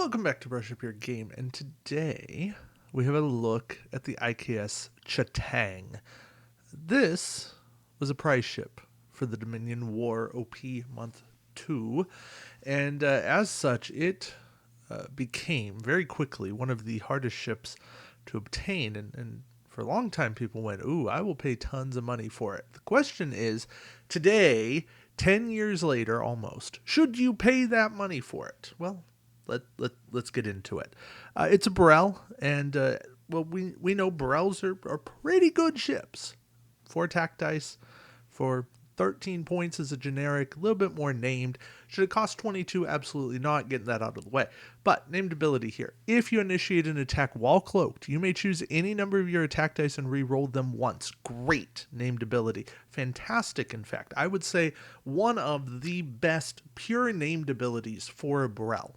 Welcome back to Brush Up Your Game, and today we have a look at the I.K.S. Chatang. This was a prize ship for the Dominion War OP Month 2, and as such, it became very quickly one of the hardest ships to obtain, and for a long time people went, ooh, I will pay tons of money for it. The question is, today, 10 years later almost, should you pay that money for it? Well, let's get into it. It's a Burrell, and we know Burrells are pretty good ships. 4 attack dice for 13 points as a generic, a little bit more named. Should it cost 22? Absolutely not. Getting that out of the way. But named ability here. If you initiate an attack while cloaked, you may choose any number of your attack dice and re-roll them once. Great named ability. Fantastic, in fact. I would say one of the best pure named abilities for a Burrell.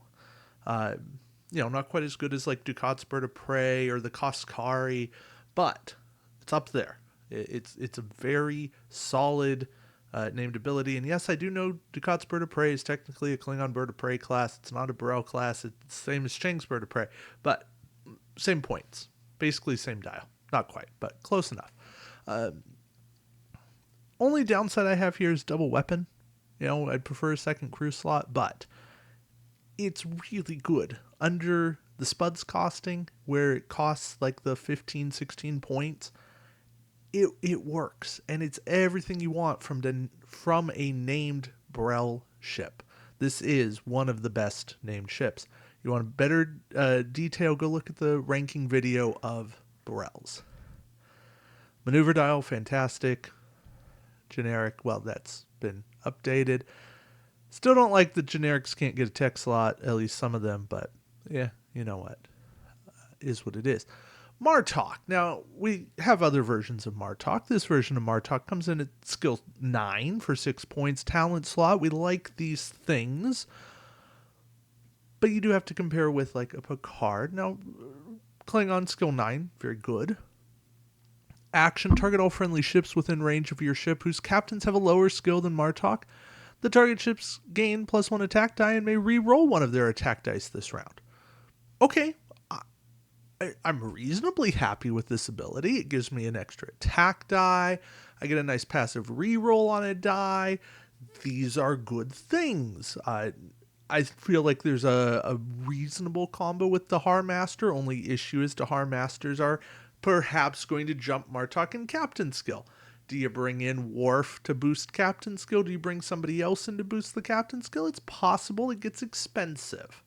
Not quite as good as like Ducat's Bird of Prey or the Koskari, but it's up there. It's a very solid named ability. And yes, I do know Ducat's Bird of Prey is technically a Klingon Bird of Prey class. It's not a Burrell class. It's the same as Chang's Bird of Prey, but same points. Basically same dial. Not quite, but close enough. Only downside I have here is double weapon. I'd prefer a second crew slot, but it's really good under the Spuds costing, where it costs like the 15, 16 points. It works, and it's everything you want from a named Burrell ship. This is one of the best named ships. You want a better detail, go look at the ranking video of Burrells. Maneuver dial, fantastic. Generic, well, that's been updated. Still don't like the generics can't get a tech slot, at least some of them, but yeah, you know what? Is what it is. Martok. Now, we have other versions of Martok. This version of Martok comes in at skill 9 for 6 points. Talent slot. We like these things. But you do have to compare with like a Picard. Now, Klingon skill 9, very good. Action. Target all friendly ships within range of your ship whose captains have a lower skill than Martok. The target ships gain +1 attack die and may re-roll one of their attack dice this round. Okay, I'm reasonably happy with this ability. It gives me an extra attack die. I get a nice passive re-roll on a die. These are good things. I feel like there's a reasonable combo with the Harmaster. Only issue is the Harmasters are perhaps going to jump Martok and Captain skill. Do you bring in Worf to boost Captain skill? Do you bring somebody else in to boost the Captain skill? It's possible. It gets expensive.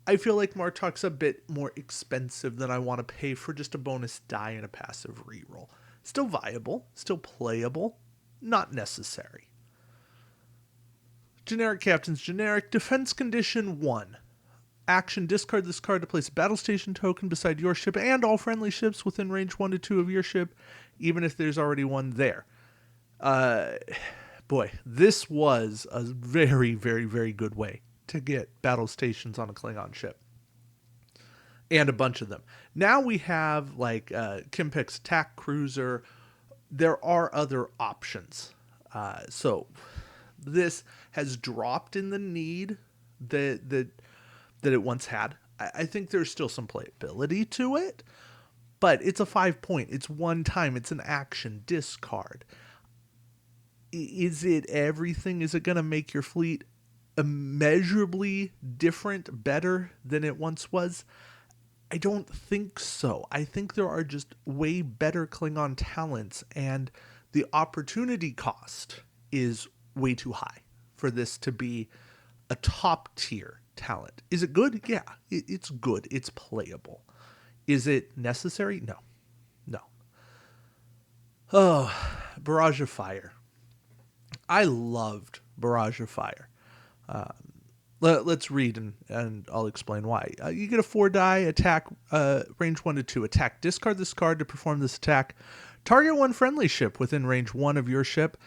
I feel like Martok's a bit more expensive than I want to pay for just a bonus die and a passive reroll. Still viable. Still playable. Not necessary. Generic Captain's generic. Defense condition 1. Action, discard this card to place a battle station token beside your ship and all friendly ships within range 1 to 2 of your ship, even if there's already one there. Boy, this was a very, very, very good way to get battle stations on a Klingon ship. And a bunch of them. Now we have like Kimpek's attack cruiser. There are other options. So this has dropped in the need that it once had. I think there's still some playability to it, but it's a 5 point. It's one time. It's an action discard. Is it everything? Is it going to make your fleet immeasurably different, better than it once was? I don't think so. I think there are just way better Klingon talents, and the opportunity cost is way too high for this to be a top tier talent. Is it good? Yeah, it's good. It's playable. Is it necessary? No. Oh, Barrage of Fire. I loved Barrage of Fire. Let's read and I'll explain why. You get a 4 die attack, range 1 to 2 attack. Discard this card to perform this attack. Target one friendly ship within range 1 of your ship.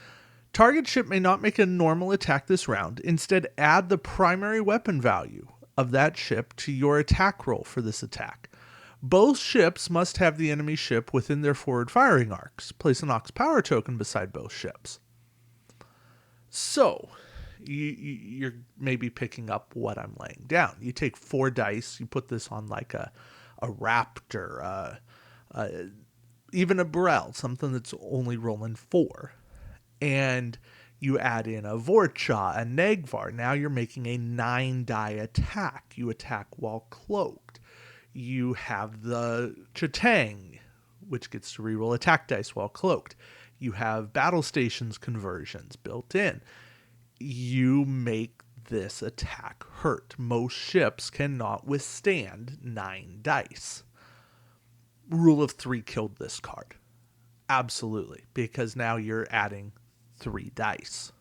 Target ship may not make a normal attack this round. Instead, add the primary weapon value of that ship to your attack roll for this attack. Both ships must have the enemy ship within their forward firing arcs. Place an Ox power token beside both ships. So, you're maybe picking up what I'm laying down. You take 4 dice, you put this on like a raptor, even a Burrell, something that's only rolling 4. And you add in a Vorcha, a Negvar. Now you're making a 9-die attack. You attack while cloaked. You have the Chitang, which gets to reroll attack dice while cloaked. You have battle stations conversions built in. You make this attack hurt. Most ships cannot withstand 9 dice. Rule of 3 killed this card. Absolutely, because now you're adding 3 dice.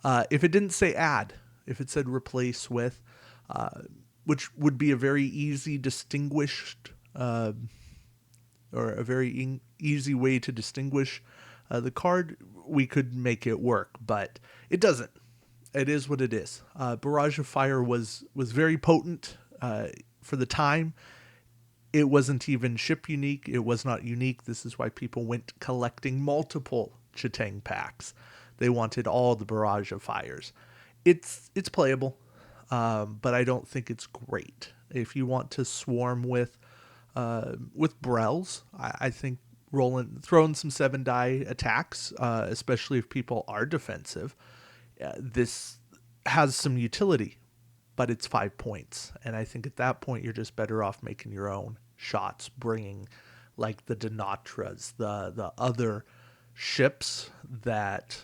If it didn't say add, if it said replace with, which would be a very easy distinguished, or a very easy way to distinguish the card, we could make it work, but it doesn't. It is what it is. Barrage of Fire was very potent for the time. It wasn't even ship unique. It was not unique. This is why people went collecting multiple Chitang packs. They wanted all the Barrage of Fires. It's playable, but I don't think it's great. If you want to swarm with Brells, I think throwing some 7-die attacks, especially if people are defensive, this has some utility, but it's 5 points. And I think at that point, you're just better off making your own shots, bringing like the Denatras, the other ships that,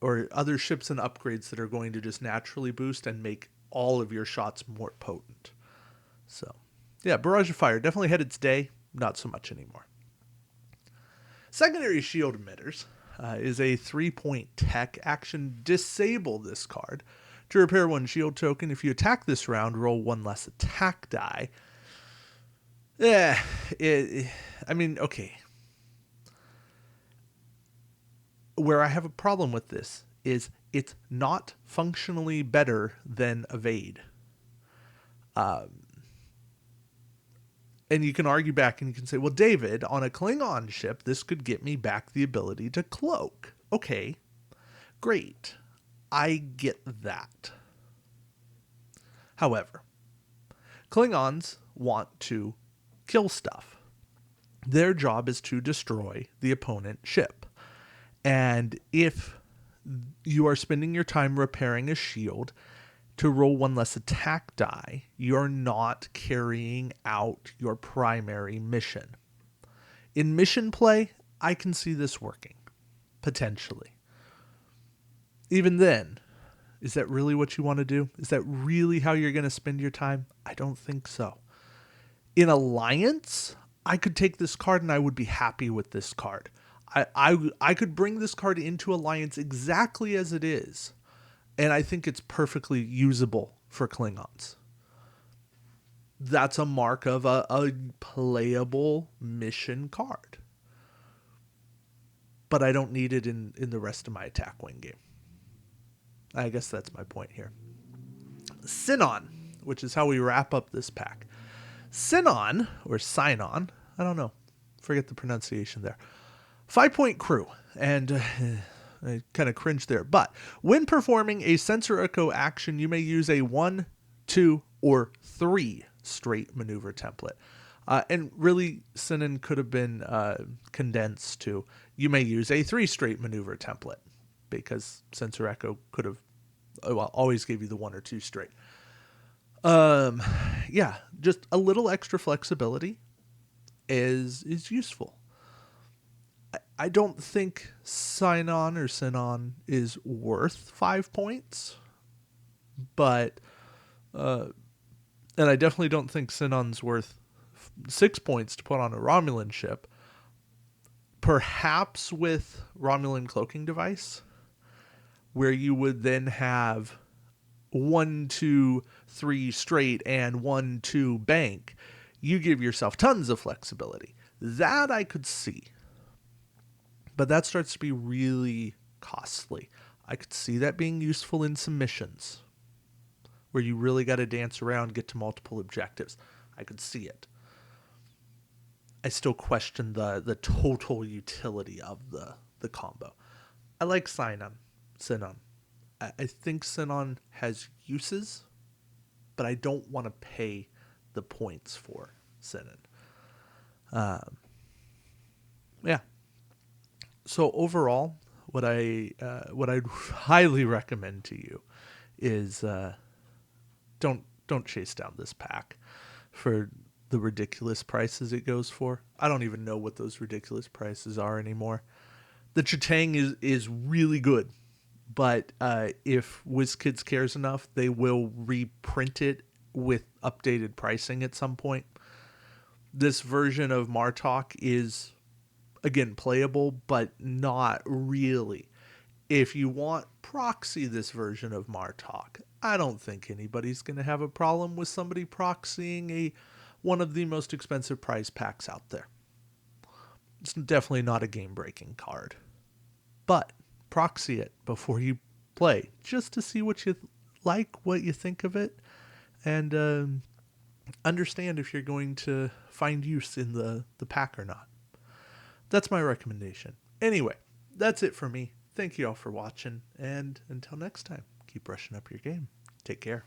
or other ships and upgrades that are going to just naturally boost and make all of your shots more potent. So yeah, Barrage of Fire definitely had its day, not so much anymore. Secondary Shield Emitters is a 3-point tech action. Disable this card. To repair 1 shield token, if you attack this round, roll 1 less attack die. Okay. Where I have a problem with this is it's not functionally better than Evade. And you can argue back and you can say, well, David, on a Klingon ship, this could get me back the ability to cloak. Okay, great. I get that. However, Klingons want to kill stuff. Their job is to destroy the opponent ship. And if you are spending your time repairing a shield to roll 1 less attack die, you're not carrying out your primary mission. In mission play, I can see this working, potentially. Even then, is that really what you want to do? Is that really how you're going to spend your time? I don't think so. In Alliance, I could take this card and I would be happy with this card. I could bring this card into Alliance exactly as it is, and I think it's perfectly usable for Klingons. That's a mark of a playable mission card. But I don't need it in the rest of my attack wing game. I guess that's my point here. Sinon, which is how we wrap up this pack. Sinon, or Sinon, I don't know. Forget the pronunciation there. 5-point crew. And I kind of cringe there. But when performing a sensor echo action, you may use a 1, 2, or 3 straight maneuver template. And really, Sinon could have been condensed to, you may use a 3 straight maneuver template, because sensor echo could have, always gave you the 1 or 2 straight. Yeah, just a little extra flexibility is useful. I don't think Sinon is worth 5 points, but and I definitely don't think Sinon's worth 6 points to put on a Romulan ship. Perhaps with Romulan cloaking device, where you would then have 1, 2, 3 straight and 1, 2 bank, you give yourself tons of flexibility. That I could see. But that starts to be really costly. I could see that being useful in some missions where you really got to dance around, get to multiple objectives. I could see it. I still question the total utility of the combo. I like Sinon. Sinon. I think Sinon has uses, but I don't want to pay the points for Sinon. Yeah. So overall, what I'd highly recommend to you is don't chase down this pack for the ridiculous prices it goes for. I don't even know what those ridiculous prices are anymore. The Chitang is really good, but if WizKids cares enough, they will reprint it with updated pricing at some point. This version of Martok is, again, playable, but not really. If you want proxy this version of Martok, I don't think anybody's going to have a problem with somebody proxying one of the most expensive prize packs out there. It's definitely not a game-breaking card. But proxy it before you play, just to see what you like, what you think of it, and understand if you're going to find use in the pack or not. That's my recommendation. Anyway, that's it for me. Thank you all for watching, and until next time, keep brushing up your game. Take care.